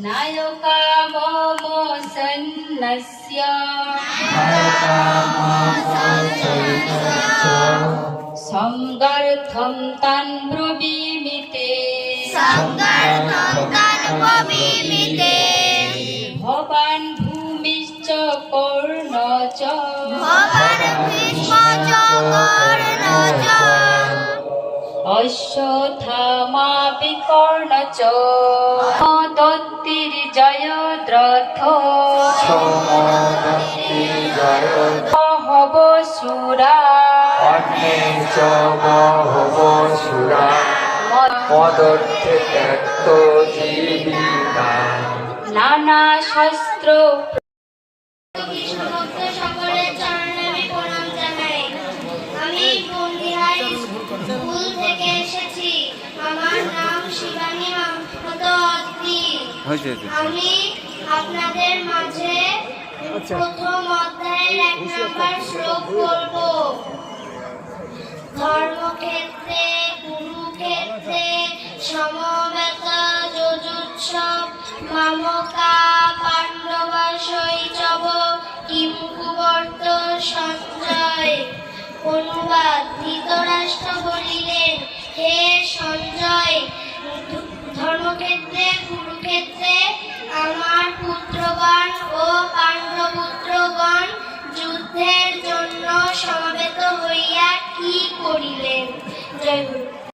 नायका मम सन्नस्य संगर्थं तान् ब्रवीमि ते भवान् भूमिश्च कर्ण च अश्वत्थामा विकर्ण च दत्तिर्जयद्रथ बहवसुरा মদর্থে ত্যক্ত জীবিতা নানা শস্ত্র সকলের চরণে আমি প্রণাম জানাই। আমি বন্দিহার স্কুল থেকে এসেছি। আমার নাম শিবানী মাহমুদ অত্রি। আমি আপনাদের মাঝে প্রথম অধ্যায়ের 1 নম্বর শ্লোক বলব। ধর্মক্ষেত্রে কুরুক্ষেত্রে সমবেত যজুৎসব মামকা পাণ্ডবাশৈচব কিমকুবর্ত সঞ্জয়। অনুবাদ: ধৃতরাষ্ট্র বলিলেন, হে সঞ্জয়, ধর্মক্ষেত্রে কুরুক্ষেত্রে আমার পুত্রগণ ও পাণ্ডবপুত্রগণ যুদ্ধের জন্য সমবেত হইয়া কি করিলেন। জয় গুরু।